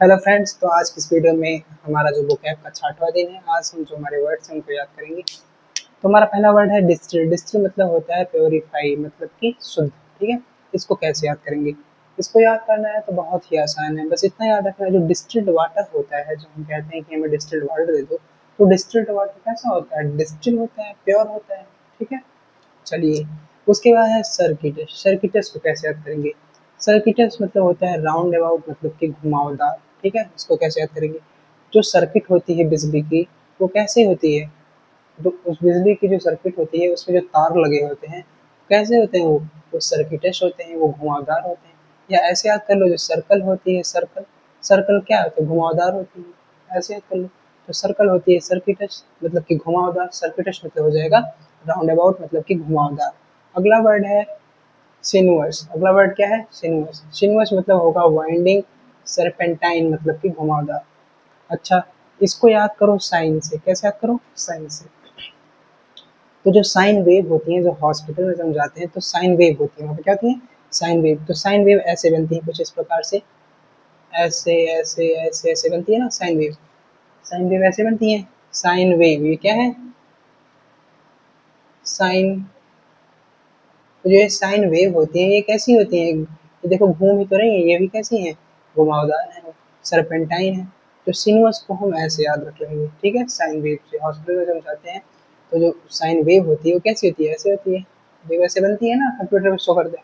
Hello friends, तो आज की इस वीडियो में हमारा जो बुक है का 6वां दिन है। आज हम जो हमारे वर्ड्स हैं उनको याद करेंगे। तो हमारा पहला वर्ड है डिस्टिल। डिस्टिल मतलब होता है प्योरीफाई, मतलब कि शुद्ध। ठीक है, इसको कैसे याद करेंगे? इसको याद करना है तो बहुत ही आसान है, बस इतना याद रखना है जो डिस्टिल्ड वाटर होता है, जो हम कहते हैं कि हमें डिस्टिल्ड वाटर दे दो, तो डिस्टिल्ड वाटर कैसा होता है? डिस्टिल होता है, प्योर होता है। ठीक है, चलिए। उसके बाद है सर्किटस। सर्किटस को कैसे याद करेंगे? सर्किटस मतलब होता है राउंड अबाउट, मतलब कि घुमावदार। ठीक है, इसको कैसे याद करेंगे? जो सर्किट होती है बिजली की, वो कैसे होती है? जो उस बिजली की जो सर्किट होती है उसमें जो तार लगे होते हैं, कैसे होते हैं वो सर्किटस होते हैं, वो घुमावदार होते हैं। या ऐसे याद कर लो, जो सर्कल होती है, सर्कल सर्कल क्या होता है? घुमावदार होती है। ऐसे याद कर लो, जो सर्कल होती है सर्किटस मतलब कि घुमावदार, सर्किटस मतलब हो जाएगा राउंड अबाउट, मतलब कि घुमावदार। अगला वर्ड है सिनुअस। अगला वर्ड क्या है? सिनुअस। सिनुअस मतलब होगा वाइंडिंग, सरपेंटाइन मतलब कि घुमावदार। अच्छा, इसको याद करो साइन से। कैसे याद करो? साइन से। तो जो साइन वेव होती हैं, जो हॉस्पिटल में हम जाते हैं तो साइन वेव होती है, वहाँ पे क्या होती है? Sine wave. तो साइन वेव ऐसे बनती है कुछ इस प्रकार से, ऐसे ऐसे ऐसे ऐसे बनती है ना साइन वेव। साइन वेव ऐसे बनती है। साइन वेव ये क्या है? साइन। तो जो ये साइन वेव होती है ये कैसी होती है? ये देखो घूम ही तो रही है, ये भी कैसी है? घुमावदार है, सरपेंटाइन है। तो सिनुअस को हम ऐसे याद रख लेंगे। ठीक है, साइन वेव से हॉस्पिटल में जब जाते हैं तो जो साइन वेव होती है वो कैसी होती है? ऐसे होती है। वेव ऐसे बनती है ना, कंप्यूटर में शो कर दे।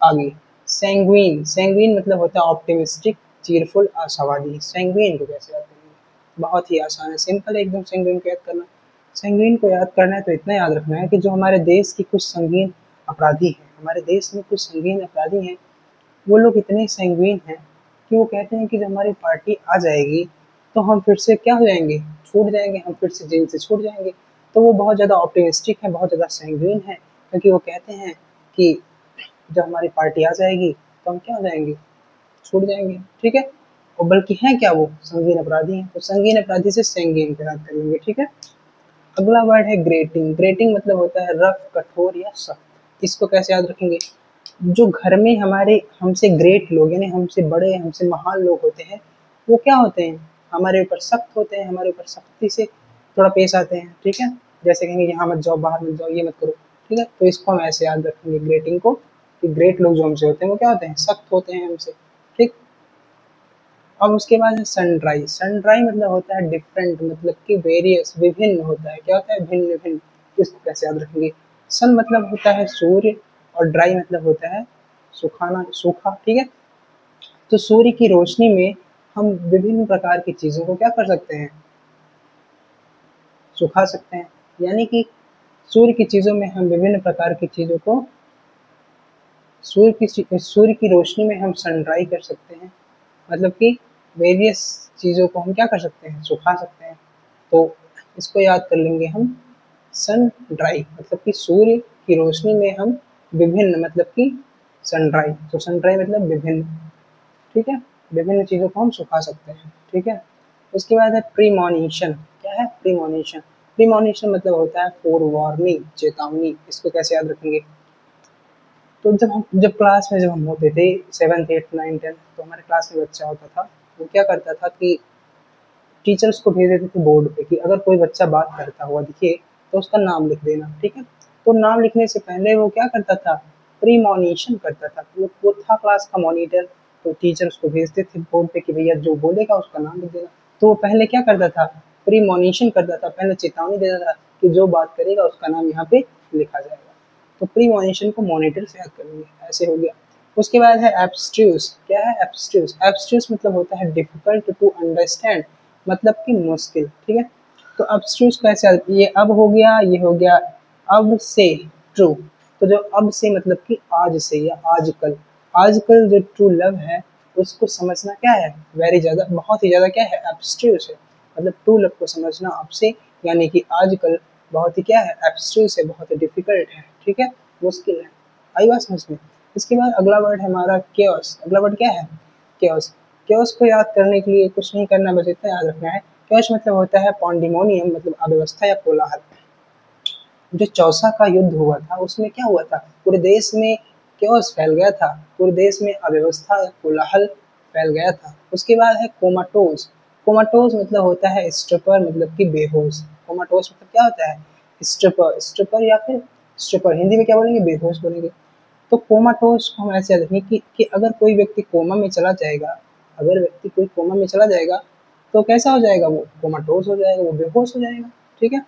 आगे सैंग्विन। सैंग्विन मतलब होता है ऑप्टिमिस्टिक, चीरफुल, आशावादी। सैंग्विन को कैसे याद करेंगे? बहुत ही आसान है, सिंपल है एकदम सैंग्विन को याद करना। संगीन को याद करना है तो इतना याद रखना है कि जो हमारे देश की कुछ संगीन अपराधी हैं, हमारे देश में कुछ संगीन अपराधी हैं, वो लोग इतने संगीन हैं कि वो कहते हैं कि जब हमारी पार्टी आ जाएगी तो हम फिर से क्या हो जाएंगे? छूट जाएंगे, हम फिर से जेल से छूट जाएंगे। तो वो बहुत ज़्यादा ऑप्टिमिस्टिक है, बहुत ज़्यादा संगीन है, क्योंकि वो कहते हैं कि जब हमारी पार्टी आ जाएगी तो हम क्या हो जाएंगे? छूट जाएंगे। ठीक है, और बल्कि हैं क्या वो? संगीन अपराधी हैं। तो संगीन अपराधी से संगीन को याद करेंगे। ठीक है, अगला वर्ड है ग्रेटिंग। ग्रेटिंग मतलब होता है रफ, कठोर या सख्त। इसको कैसे याद रखेंगे? जो घर में हमारे हमसे ग्रेट लोग यानी हमसे बड़े, हमसे महान लोग होते हैं, वो क्या होते हैं? हमारे ऊपर सख्त होते हैं, हमारे ऊपर सख्ती से थोड़ा पेश आते हैं। ठीक है, जैसे कहेंगे यहाँ मत जाओ, बाहर मत जाओ, ये मत करो। ठीक है, तो इसको हम ऐसे याद रखेंगे ग्रेटिंग को, कि ग्रेट लोग जो हमसे होते हैं वो क्या होते हैं? सख्त होते हैं हमसे। ठीक। अब उसके बाद है सनड्राई। सनड्राई मतलब होता है डिफरेंट, मतलब कि वेरियस, विभिन्न होता है। क्या होता है? भिन्न भिन्न। इसको कैसे याद रखेंगे? सन मतलब होता है सूर्य, और ड्राई मतलब होता है सुखाना, सूखा। ठीक है, तो सूर्य की रोशनी में हम विभिन्न प्रकार की चीज़ों को क्या कर सकते हैं? सुखा सकते हैं। यानी कि सूर्य की चीज़ों में हम विभिन्न प्रकार की चीज़ों को, सूर्य की रोशनी में हम सन ड्राई कर सकते हैं, मतलब कि वेरियस चीज़ों को हम क्या कर सकते हैं? सुखा सकते हैं। तो इसको याद कर लेंगे हम, सन ड्राई मतलब कि सूर्य की रोशनी में हम विभिन्न, मतलब कि सन ड्राई। तो सन ड्राई मतलब विभिन्न। ठीक है, विभिन्न चीज़ों को हम सुखा सकते हैं। ठीक है, उसके बाद है प्रीमोनिशन। क्या है प्रीमोनिशन? प्रीमोनिशन मतलब होता है फोर वार्निंग, चेतावनी। इसको कैसे याद रखेंगे? तो जब क्लास में जब हम होते थे 7th 8th 9th 10th, तो हमारे क्लास में बच्चा होता था, वो क्या करता था कि टीचर्स को भेज देते थे बोर्ड पे कि अगर कोई बच्चा बात करता हुआ दिखे तो उसका नाम लिख देना। ठीक है, तो नाम लिखने से पहले वो क्या करता था? प्रीमोनिशन करता था। वो था क्लास का मॉनिटर, तो टीचर उसको भेजते थे बोर्ड पे कि भैया जो बोलेगा उसका नाम लिख देना। तो वो पहले क्या करता था? प्रीमोनिशन करता था, पहले चेतावनी देता था कि जो बात करेगा उसका नाम यहाँ पे लिखा जाएगा। तो प्रीमोनिशन को मॉनिटर से याद करेंगे। ऐसे हो गया। उसके बाद है एब्स्ट्रूस। क्या है एब्स्ट्रूस? एब्स्ट्रूस मतलब होता है डिफिकल्ट टू अंडरस्टैंड, मतलब कि मुश्किल। ठीक है, तो एब्स्ट्रूस कैसे ये अब हो गया, ये हो गया अब से ट्रू। तो जो अब से मतलब कि आज से या आजकल, आजकल जो ट्रू लव है उसको समझना क्या है? वेरी ज़्यादा, बहुत ही ज़्यादा क्या है? एब्स्ट्रूस है। मतलब ट्रू लव को समझना अब से, यानी कि आजकल बहुत ही क्या है? एब्स्ट्रूस है, बहुत ही डिफिकल्ट है। ठीक है, मुश्किल है। आई बात समझ में? इसके बाद अगला वर्ड है हमारा केओस। अगला वर्ड क्या है? केओस। केओस को याद करने के लिए कुछ नहीं करना, बस इतना याद रखना है, केओस मतलब होता है पॉन्डिमोनियम, मतलब अव्यवस्था या कोलाहल। जो चौसा का युद्ध हुआ था उसमें क्या हुआ था? पूरे देश में केओस फैल गया था, पूरे देश में अव्यवस्था या कोलाहल फैल गया था। उसके बाद है कोमाटोज। कोमाटोज मतलब होता है स्ट्रपर, मतलब कि बेहोश। कोमाटोज मतलब क्या होता है? स्ट्रपर, स्ट्रपर या फिर स्ट्रपर, हिंदी में क्या बोलेंगे? बेहोश बोलेंगे। तो कोमाटोज को हम ऐसे याद रखेंगे कि अगर कोई व्यक्ति कोमा में चला जाएगा, अगर व्यक्ति कोई कोमा में चला जाएगा तो कैसा हो जाएगा? वो कोमाटोज हो जाएगा, वो बेहोश हो जाएगा। ठीक है।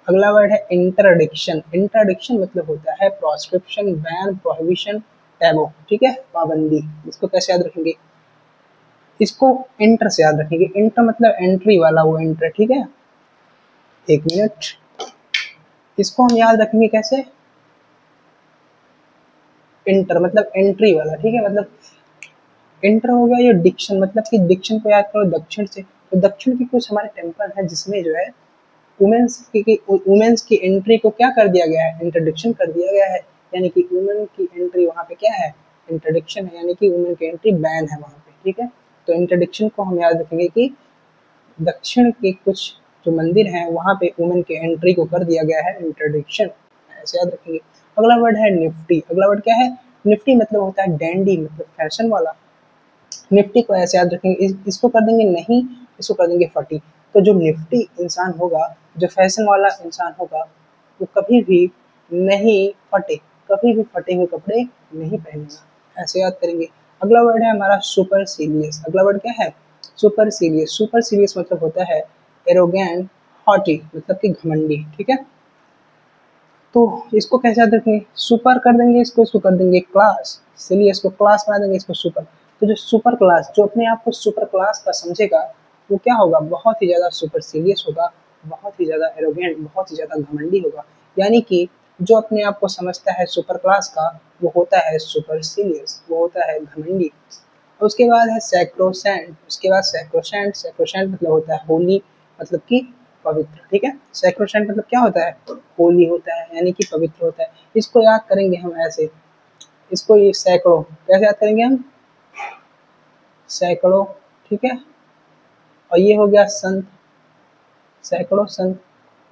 अगला वर्ड है इंटरडिक्शन। इंटरडिक्शन मतलब होता है प्रोस्क्रिप्शन, बैन, प्रोहिबिशन, टैबू। ठीक है, पाबंदी। इसको कैसे याद रखेंगे? इसको इंटर से याद रखेंगे। इंटर मतलब एंट्री वाला, वो इंटर। ठीक है, एक मिनट। इसको हम याद रखेंगे कैसे? इंटर मतलब एंट्री वाला। ठीक है, मतलब इंटर हो गया। ये डिक्शन मतलब कि डिक्शन को याद करो दक्षिण से। तो दक्षिण के कुछ हमारे टेम्पल है जिसमें जो है वुमेन्स की एंट्री को क्या कर दिया गया है? इंट्रोडक्शन कर दिया गया है। यानी कि वुमेन की एंट्री वहाँ पे क्या है? इंट्रोडक्शन है, यानी कि वुमेन की एंट्री बैन है वहाँ पे। ठीक है, तो इंट्रोडक्शन को हम याद रखेंगे कि दक्षिण के कुछ जो मंदिर हैं वहाँ पे वुमेन की एंट्री को कर दिया गया है इंट्रोडक्शन, ऐसे याद रखेंगे। अगला वर्ड है निफ्टी। अगला वर्ड क्या है? निफ्टी मतलब होता है डैंडी, मतलब फैशन वाला। निफ्टी को ऐसे याद रखेंगे, इसको कर देंगे नहीं, इसको कर देंगे फटी। तो जो निफ्टी इंसान होगा, जो फैशन वाला इंसान होगा, वो कभी भी नहीं फटे, कभी भी फटे हुए कपड़े नहीं पहनेगा, ऐसे याद करेंगे। अगला वर्ड है हमारा सुपरसीलियस। अगला वर्ड क्या है? सुपरसीलियस। सुपरसीलियस मतलब होता है एरोगेंट, हॉटी, मतलब कि घमंडी। ठीक है, तो इसको कैसे याद रखेंगे? सुपर कर देंगे इसको, इसको कर देंगे क्लास, इसलिए इसको क्लास बना देंगे, इसको सुपर। तो जो सुपर क्लास, जो अपने आप को सुपर क्लास का समझेगा, वो क्या होगा? बहुत ही ज़्यादा सुपरसीलियस होगा, बहुत ही ज़्यादा एरोगेंट, बहुत ही ज़्यादा घमंडी होगा। यानी कि जो अपने आप को समझता है सुपर क्लास का, वो होता है सुपरसीलियस, वो होता है घमंडी। उसके बाद है सैक्रोसेंट। उसके बाद सैक्रोसेंट। सैक्रोसेंट मतलब होता है होली, मतलब कि पवित्र। ठीक है, सैक्रोसेंट मतलब क्या होता है? होली होता है, यानी कि पवित्र होता है। इसको याद करेंगे हम ऐसे, इसको ये सैकड़ों कैसे याद करेंगे हम? सैकड़ों। ठीक है, और ये हो गया संत, सैकड़ों संत।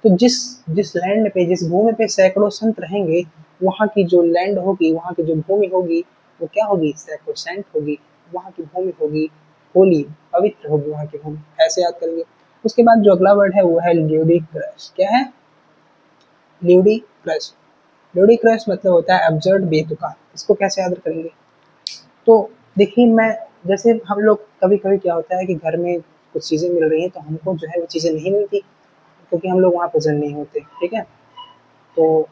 तो जिस जिस लैंड पे, जिस भूमि पे सैकड़ों संत रहेंगे, वहाँ की जो लैंड होगी, वहाँ की जो भूमि होगी, वो क्या होगी? सैक्रोसेंट होगी। वहाँ की भूमि होगी होली, पवित्र होगी वहाँ की भूमि, ऐसे याद करेंगे। उसके बाद जो अगला वर्ड है वो है ल्यूडिक्रस। क्या है? ल्यूडिक्रस। ल्यूडिक्रस मतलब होता है अब्सर्ड, बेतुका। इसको कैसे याद करेंगे? तो देखिए, मैं जैसे हम लोग कभी कभी क्या होता है कि घर में कुछ चीज़ें मिल रही हैं तो हमको जो है वो चीज़ें नहीं मिलती, क्योंकि हम लोग वहाँ प्रेजेंट नहीं होते। ठीक है, तो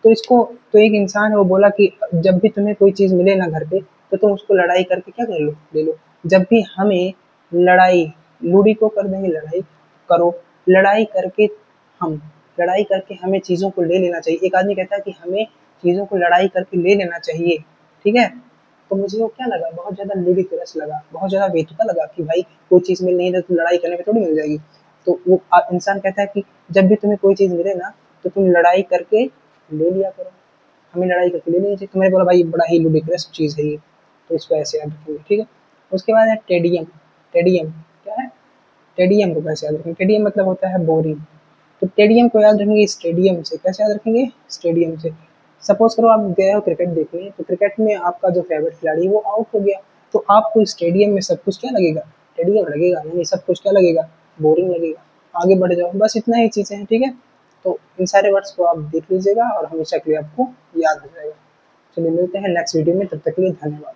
इसको, तो एक इंसान है वो बोला कि जब भी तुम्हें कोई चीज़ मिले ना घर पे, तो तुम उसको लड़ाई करके क्या कर लो? ले लो। जब भी हमें लड़ाई, लूडी को कर देंगे लड़ाई, करो, लड़ाई करके हम, लड़ाई करके हमें चीज़ों को ले लेना चाहिए। एक आदमी कहता है कि हमें चीज़ों को लड़ाई करके ले लेना चाहिए। ठीक है, तो मुझे वो क्या लगा? बहुत ज़्यादा लुडिक्रस लगा, बहुत ज़्यादा बेतुका लगा कि भाई कोई चीज़ मिल नहीं रही तो लड़ाई करने पे थोड़ी मिल जाएगी। तो वो इंसान कहता है कि जब भी तुम्हें कोई चीज़ मिले ना, तो तुम लड़ाई करके ले लिया करो, हमें लड़ाई करके ले लेनी चाहिए। तो मैंने बोला भाई बड़ा ही लुडिक्रस चीज़ है ये, तो इसको ऐसे याद रखेंगे। ठीक है, उसके बाद है टेडियम। टेडियम क्या है? टेडियम को कैसे याद रखेंगे? टेडियम मतलब होता है बोरिंग। तो टेडियम को याद रखेंगे स्टेडियम से। कैसे याद रखेंगे? स्टेडियम से। सपोज करो आप गए हो क्रिकेट देखने, तो क्रिकेट में आपका जो फेवरेट खिलाड़ी है वो आउट हो गया, तो आपको स्टेडियम में सब कुछ क्या लगेगा? टेडियम लगेगा, यानी सब कुछ क्या लगेगा? बोरिंग लगेगा। आगे बढ़ जाओ, बस इतना ही चीज़ें हैं। ठीक है, तो इन सारे वर्ड्स को आप देख लीजिएगा और हमेशा के लिए आपको याद हो जाएगा। चलिए मिलते हैं नेक्स्ट वीडियो में, तब तक के लिए धन्यवाद।